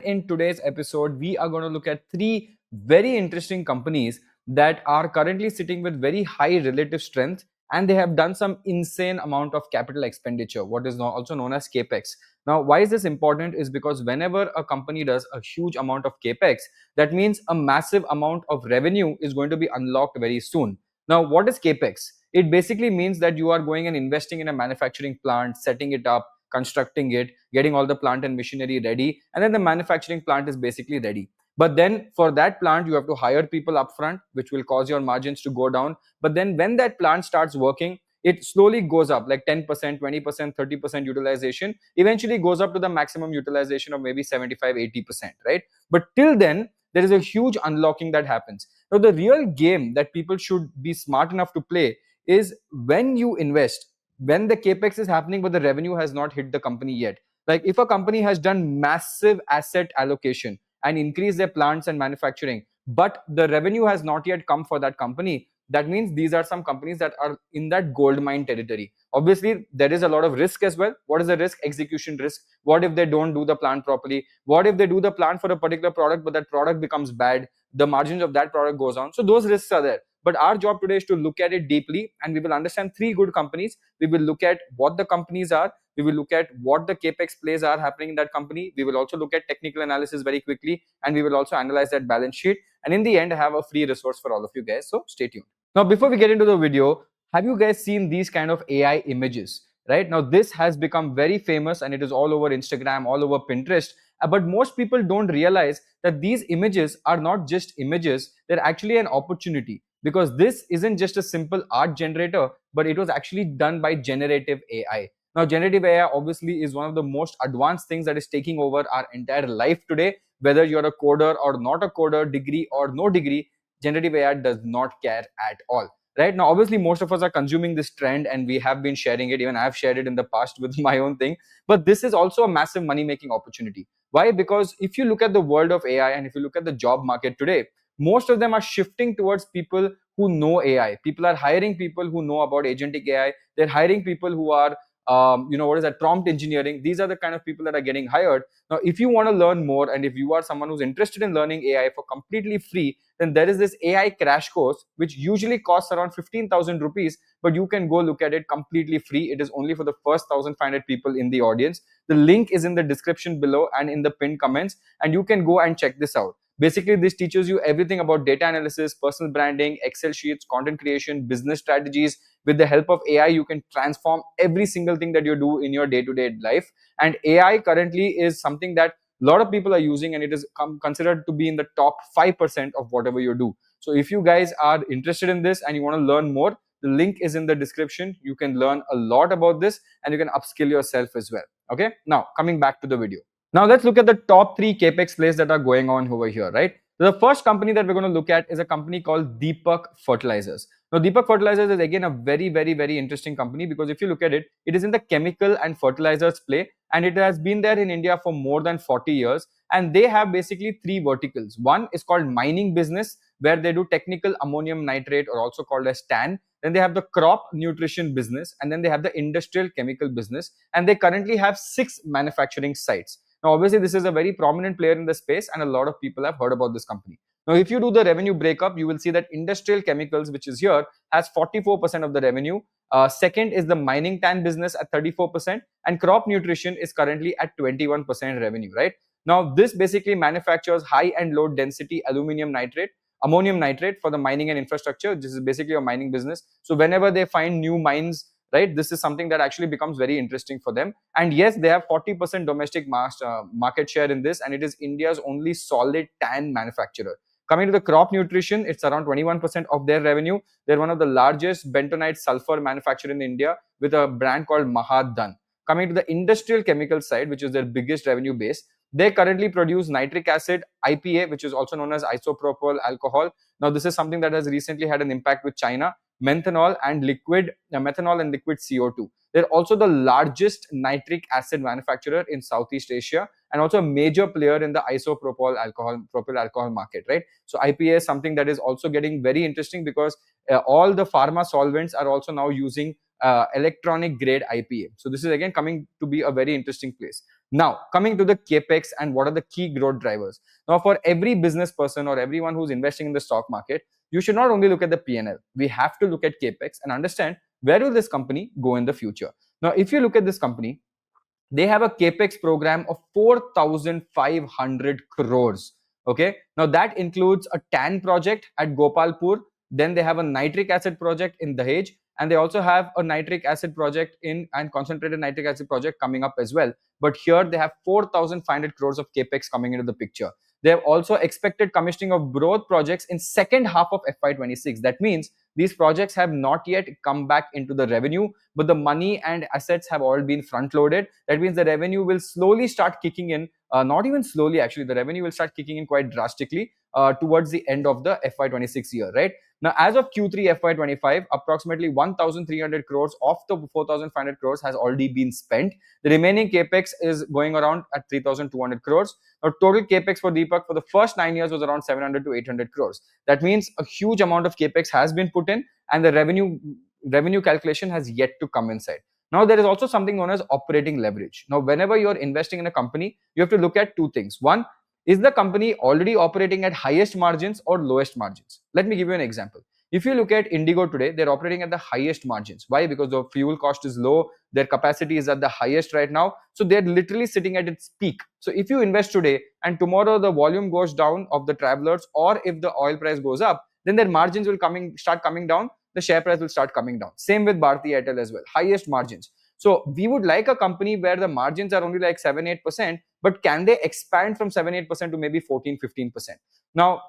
In today's episode, we are going to look at three very interesting companies that are currently sitting with very high relative strength, and they have done some insane amount of capital expenditure, what is also known as Capex. Now, why is this important? Is because whenever a company does a huge amount of Capex, that means a massive amount of revenue is going to be unlocked very soon. Now, what is Capex? It basically means that you are going and investing in a manufacturing plant, setting it up, constructing it, getting all the plant and machinery ready, and then the manufacturing plant is basically ready. But then for that plant, you have to hire people upfront, which will cause your margins to go down. But then when that plant starts working, it slowly goes up like 10%, 20%, 30% utilization, eventually goes up to the maximum utilization of maybe 75, 80%, right? But till then, there is a huge unlocking that happens. Now, the real game that people should be smart enough to play is when you invest, when the capex is happening but the revenue has not hit the company yet. Like if a company has done massive asset allocation and increased their plants and manufacturing, but the revenue has not yet come for that company, that means these are some companies that are in that gold mine territory. Obviously there is a lot of risk as well. What is the risk? Execution risk. What if they don't do the plant properly? What if they do the plant for a particular product but that product becomes bad, the margins of that product goes on? So those risks are there. But our job today is to look at it deeply, and we will understand three good companies. We will look at what the companies are. We will look at what the capex plays are happening in that company. We will also look at technical analysis very quickly, and we will also analyze that balance sheet. And in the end, I have a free resource for all of you guys. So stay tuned. Now, before we get into the video, have you guys seen these kind of AI images? Right now, this has become very famous and it is all over Instagram, all over Pinterest. But most people don't realize that these images are not just images, they're actually an opportunity, because this isn't just a simple art generator, but it was actually done by generative AI. Now, generative AI obviously is one of the most advanced things that is taking over our entire life today. Whether you're a coder or not a coder, degree or no degree, generative AI does not care at all. Right now, obviously, most of us are consuming this trend and we have been sharing it. Even I've shared it in the past with my own thing. But this is also a massive money making opportunity. Why? Because if you look at the world of AI and if you look at the job market today, most of them are shifting towards people who know AI. People are hiring people who know about agentic AI. They're hiring people who are, what is that, prompt engineering. These are the kind of people that are getting hired. Now, if you want to learn more and if you are someone who's interested in learning AI for completely free, then there is this AI crash course, which usually costs around 15,000 rupees, but you can go look at it completely free. It is only for the first 1,500 people in the audience. The link is in the description below and in the pinned comments, and you can go and check this out. Basically, this teaches you everything about data analysis, personal branding, Excel sheets, content creation, business strategies. With the help of AI, you can transform every single thing that you do in your day-to-day life. And AI currently is something that a lot of people are using, and it is considered to be in the top 5% of whatever you do. So if you guys are interested in this and you want to learn more, the link is in the description. You can learn a lot about this and you can upskill yourself as well. Okay, now coming back to the video. Now let's look at the top three capex plays that are going on over here, right? The first company that we're going to look at is a company called Deepak Fertilizers. Now, Deepak Fertilizers is again a very, very, very interesting company, because if you look at it, it is in the chemical and fertilizers play, and it has been there in India for more than 40 years. And they have basically three verticals. One is called mining business, where they do technical ammonium nitrate, or also called as TAN. Then they have the crop nutrition business, and then they have the industrial chemical business. And they currently have 6 manufacturing sites. Now, obviously, this is a very prominent player in the space, and a lot of people have heard about this company. Now, if you do the revenue breakup, you will see that industrial chemicals, which is here, has 44% of the revenue. Second is the mining TAN business at 34%, and crop nutrition is currently at 21% revenue, right? Now, this basically manufactures high and low density ammonium nitrate for the mining and infrastructure. This is basically a mining business. So whenever they find new mines, right, this is something that actually becomes very interesting for them. And yes, they have 40% domestic market share in this, and it is India's only solid TAN manufacturer. Coming to the crop nutrition, it's around 21% of their revenue. They're one of the largest bentonite sulfur manufacturer in India, with a brand called Mahadan. Coming to the industrial chemical side, which is their biggest revenue base, they currently produce nitric acid, IPA, which is also known as isopropyl alcohol. Now, this is something that has recently had an impact with China. Methanol and liquid CO2. They're also the largest nitric acid manufacturer in Southeast Asia, and also a major player in the isopropyl alcohol market, right? So IPA is something that is also getting very interesting, because all the pharma solvents are also now using electronic grade IPA. So this is again coming to be a very interesting place. Now, coming to the Capex and what are the key growth drivers. Now, for every business person or everyone who's investing in the stock market, you should not only look at the P&L. We have to look at Capex and understand where will this company go in the future. Now, if you look at this company, they have a capex program of 4,500 crores. Okay, now that includes a TAN project at Gopalpur, then they have a nitric acid project in Dahej, and they also have a nitric acid project in and concentrated nitric acid project coming up as well. But here they have 4,500 crores of capex coming into the picture. They have also expected commissioning of growth projects in second half of FY26. That means these projects have not yet come back into the revenue, but the money and assets have all been front loaded. That means the revenue will slowly start kicking in, not even slowly actually, the revenue will start kicking in quite drastically towards the end of the FY26 year, right? Now, as of Q3 FY25, approximately 1,300 crores of the 4,500 crores has already been spent. The remaining capex is going around at 3,200 crores. Now, total capex for Deepak for the first 9 years was around 700 to 800 crores. That means a huge amount of capex has been put in, and the revenue calculation has yet to come inside. Now, there is also something known as operating leverage. Now, whenever you're investing in a company, you have to look at two things. One, is the company already operating at highest margins or lowest margins? Let me give you an example. If you look at Indigo today, they're operating at the highest margins. Why? Because the fuel cost is low, their capacity is at the highest right now. So they're literally sitting at its peak. So if you invest today and tomorrow the volume goes down of the travelers, or if the oil price goes up, then their margins will start coming down. The share price will start coming down. Same with Bharti Airtel as well, highest margins. So we would like a company where the margins are only like 7-8%, but can they expand from 7-8% to maybe 14-15%? Now,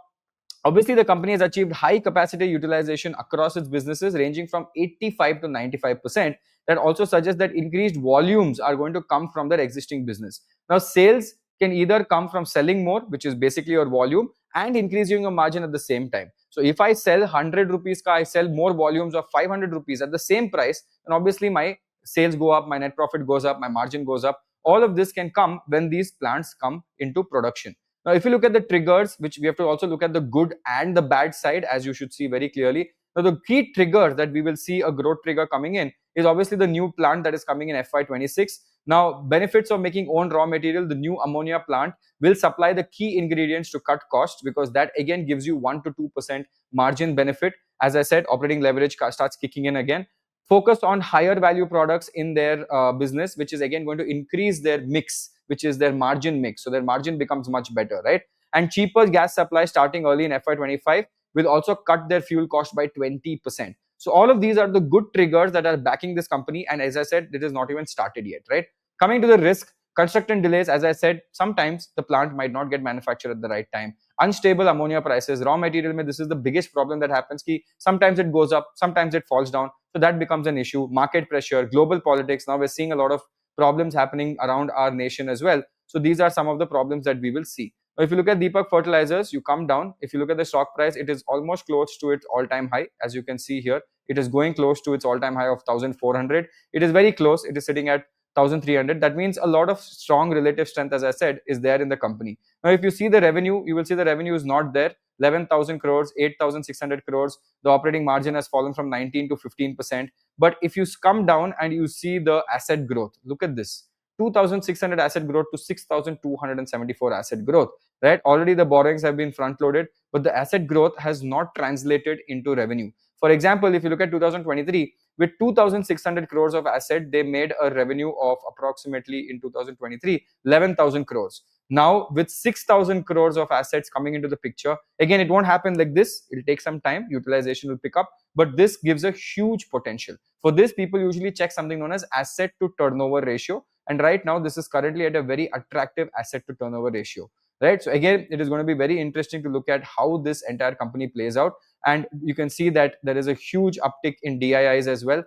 obviously, the company has achieved high capacity utilization across its businesses, ranging from 85 to 95%. That also suggests that increased volumes are going to come from their existing business. Now, sales can either come from selling more, which is basically your volume, and increasing your margin at the same time. So if I sell 100 rupees ka, I sell more volumes of 500 rupees at the same price, then obviously my sales go up, my net profit goes up, my margin goes up. All of this can come when these plants come into production. Now, if you look at the triggers, which we have to also look at the good and the bad side, as you should see very clearly. Now, the key trigger that we will see a growth trigger coming in is obviously the new plant that is coming in FY26. Now, benefits of making own raw material, the new ammonia plant will supply the key ingredients to cut costs, because that again gives you 1 to 2% margin benefit. As I said, operating leverage starts kicking in again. Focus on higher value products in their business, which is again going to increase their mix, which is their margin mix. So their margin becomes much better, right? And cheaper gas supply starting early in FY25 will also cut their fuel cost by 20%. So all of these are the good triggers that are backing this company. And as I said, it is not even started yet, right? Coming to the risk, construction delays, as I said, sometimes the plant might not get manufactured at the right time. Unstable ammonia prices, raw material, this is the biggest problem that happens. Sometimes it goes up, sometimes it falls down. So that becomes an issue. Market pressure, global politics. Now we're seeing a lot of problems happening around our nation as well. So these are some of the problems that we will see. Now, if you look at Deepak Fertilizers, you come down. If you look at the stock price, it is almost close to its all-time high. As you can see here, it is going close to its all-time high of 1,400. It is very close. It is sitting at 1,300. That means a lot of strong relative strength, as I said, is there in the company. Now, if you see the revenue, you will see the revenue is not there. 11,000 crores, 8,600 crores. The operating margin has fallen from 19 to 15%. But if you come down and you see the asset growth, look at this. 2,600 asset growth to 6,274 asset growth, right? Already the borrowings have been front loaded, but the asset growth has not translated into revenue. For example, if you look at 2023, with 2,600 crores of asset, they made a revenue of approximately in 2023, 11,000 crores. Now, with 6,000 crores of assets coming into the picture, again, it won't happen like this. It'll take some time. Utilization will pick up, but this gives a huge potential. For this, people usually check something known as asset to turnover ratio. And right now, this is currently at a very attractive asset to turnover ratio, right? So again, it is going to be very interesting to look at how this entire company plays out. And you can see that there is a huge uptick in DIIs as well.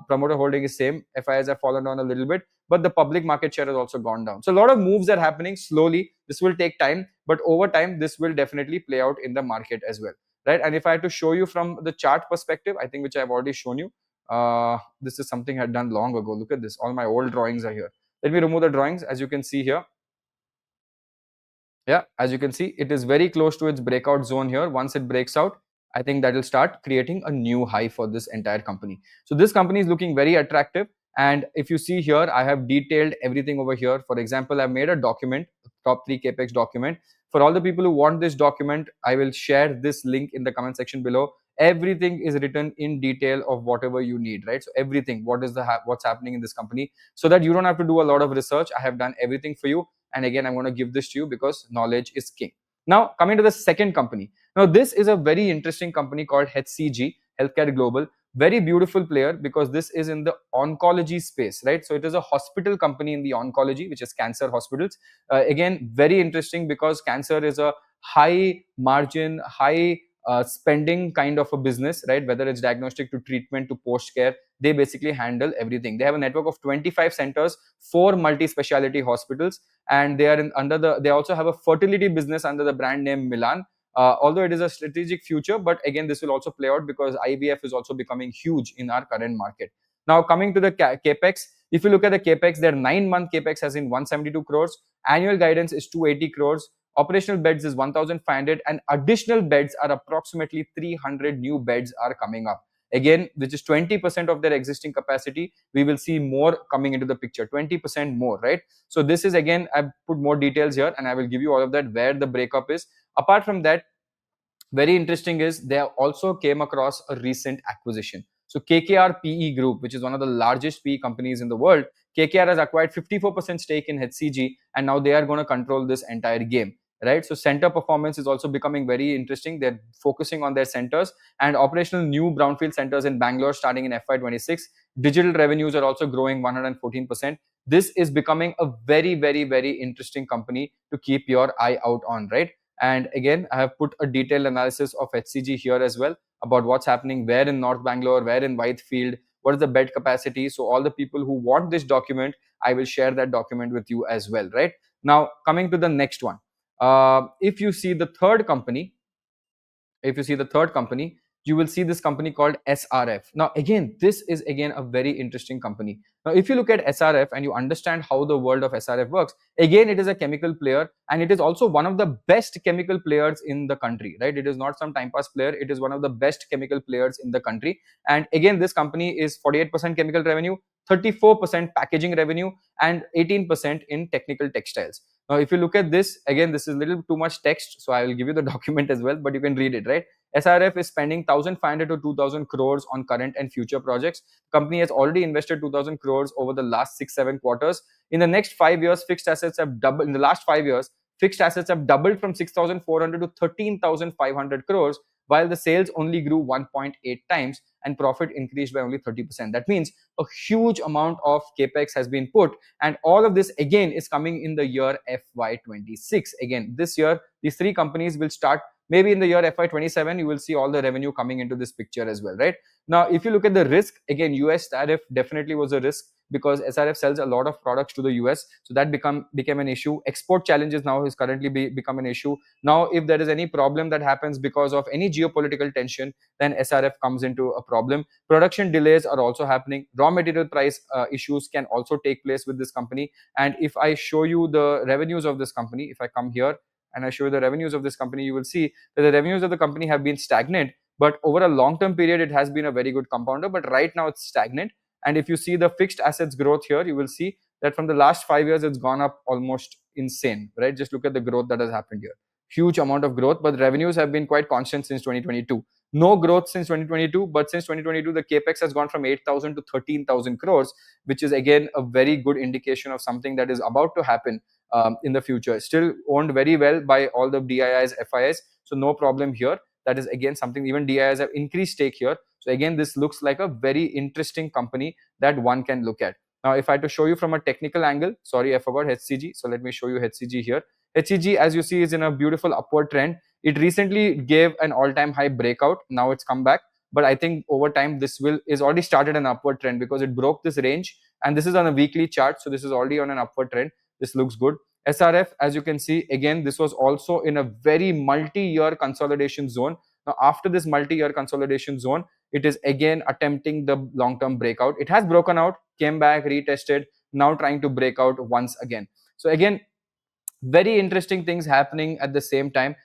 Promoter holding is same. FIIs have fallen down a little bit, but the public market share has also gone down. So a lot of moves are happening slowly. This will take time, but over time, this will definitely play out in the market as well, right? And if I had to show you from the chart perspective, I think which I've already shown you, this is something I had done long ago. Look at this. All my old drawings are here. Let me remove the drawings. As you can see here, yeah, as you can see, it is very close to its breakout zone here. Once it breaks out, I think that will start creating a new high for this entire company. So this company is looking very attractive. And if you see here, I have detailed everything over here. For example, I've made a document, top 3 Capex document. For all the people who want this document, I will share this link in the comment section below. Everything is written in detail of whatever you need, right? So everything, what's happening in this company, so that you don't have to do a lot of research. I have done everything for you. And again, I'm going to give this to you because knowledge is king. Now, coming to the second company. Now, this is a very interesting company called HCG, Healthcare Global. Very beautiful player because this is in the oncology space, right? So it is a hospital company in the oncology, which is cancer hospitals. Again, very interesting because cancer is a high margin, high spending kind of a business, right? Whether it's diagnostic to treatment to post care, they basically handle everything. They have a network of 25 centers, 4 multi-speciality hospitals, and they are they also have a fertility business under the brand name Milan. Although it is a strategic future, but again, this will also play out because IVF is also becoming huge in our current market. Now, coming to the Capex, if you look at the Capex, their 9-month Capex has in 172 crores, annual guidance is 280 crores, operational beds is 1,500, and additional beds are approximately 300 new beds are coming up. Again, which is 20% of their existing capacity. We will see more coming into the picture, 20% more, right? So this is, again, I've put more details here and I will give you all of that where the breakup is. Apart from that, very interesting is they also came across a recent acquisition. So KKR PE Group, which is one of the largest PE companies in the world, KKR has acquired 54% stake in HCG, and now they are going to control this entire game, right? So center performance is also becoming very interesting. They're focusing on their centers and operational new brownfield centers in Bangalore starting in FY26. Digital revenues are also growing 114%. This is becoming a very, very, very interesting company to keep your eye out on, right? And again, I have put a detailed analysis of HCG here as well about what's happening where in North Bangalore, where in Whitefield, what is the bed capacity. So all the people who want this document, I will share that document with you as well, right? Now, coming to the next one. If you see the third company, you will see this company called SRF. Now, again, this is again a very interesting company. Now, if you look at SRF and you understand how the world of SRF works, again, it is a chemical player and it is also one of the best chemical players in the country, right? It is not some time pass player. It is one of the best chemical players in the country. And again, this company is 48% chemical revenue, 34% packaging revenue, and 18% in technical textiles. Now, if you look at this, again, this is a little too much text, so I will give you the document as well, but you can read it, right? SRF is spending 1,500 to 2,000 crores on current and future projects. The company has already invested 2,000 crores over the last 6-7 quarters. In the next 5 years, fixed assets have doubled. In the last 5 years, fixed assets have doubled from 6,400 to 13,500 crores, while the sales only grew 1.8 times and profit increased by only 30%. That means a huge amount of capex has been put, and all of this again is coming in the year FY26. Again, this year, these 3 companies will start. Maybe in the year FY27, you will see all the revenue coming into this picture as well, right? Now, if you look at the risk, again, US tariff definitely was a risk because SRF sells a lot of products to the US. So that became an issue. Export challenges now is currently become an issue. Now, if there is any problem that happens because of any geopolitical tension, then SRF comes into a problem. Production delays are also happening. Raw material price issues can also take place with this company. And if I show you the revenues of this company, if I come here, and I show you the revenues of this company, you will see that the revenues of the company have been stagnant, but over a long-term period, it has been a very good compounder, but right now it's stagnant. And if you see the fixed assets growth here, you will see that from the last 5 years, it's gone up almost insane, right? Just look at the growth that has happened here. Huge amount of growth, but revenues have been quite constant since 2022. No growth since 2022, but since 2022, the capex has gone from 8,000 to 13,000 crores, which is again a very good indication of something that is about to happen in the future. Still owned very well by all the DIIs, FIs, so no problem here. That is again something, even DIIs have increased stake here. So again, this looks like a very interesting company that one can look at. Now, if I had to show you from a technical angle, sorry, I forgot HCG. So let me show you HCG here. HCG, as you see, is in a beautiful upward trend. It recently gave an all-time high breakout. Now it's come back. But I think over time, this is already started an upward trend because it broke this range. And this is on a weekly chart. So this is already on an upward trend. This looks good. SRF, as you can see, again, this was also in a very multi-year consolidation zone. Now, after this multi-year consolidation zone, it is again attempting the long-term breakout. It has broken out, came back, retested, now trying to break out once again. So again, very interesting things happening at the same time.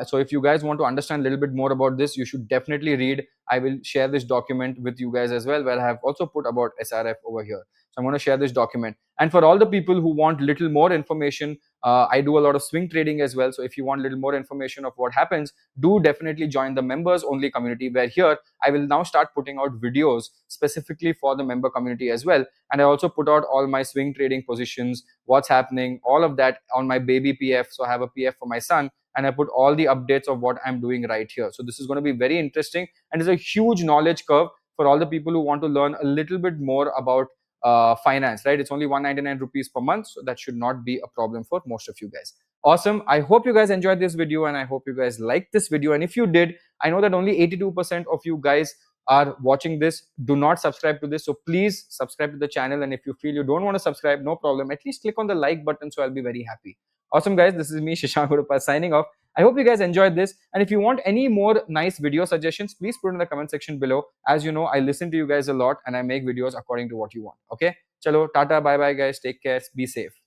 So if you guys want to understand a little bit more about this, you should definitely read. I will share this document with you guys as well, where I have also put about SRF over here. So I'm going to share this document. And for all the people who want little more information, I do a lot of swing trading as well. So if you want a little more information of what happens, do definitely join the members only community, where here I will now start putting out videos specifically for the member community as well. And I also put out all my swing trading positions, what's happening, all of that on my baby PF. So I have a PF for my son, and I put all the updates of what I'm doing right here. So this is going to be very interesting, and it's a huge knowledge curve for all the people who want to learn a little bit more about finance, right? It's only 199 rupees per month, so that should not be a problem for most of you guys. Awesome. I hope you guys enjoyed this video, and I hope you guys liked this video. And if you did, I know that only 82% of you guys are watching this, do not subscribe to this. So please subscribe to the channel. And if you feel you don't want to subscribe, no problem. At least click on the like button, so I'll be very happy. Awesome, guys. This is me, Shashank Udupa, signing off. I hope you guys enjoyed this. And if you want any more nice video suggestions, please put in the comment section below. As you know, I listen to you guys a lot, and I make videos according to what you want. Okay? Chalo, tata, bye bye, guys. Take care. Be safe.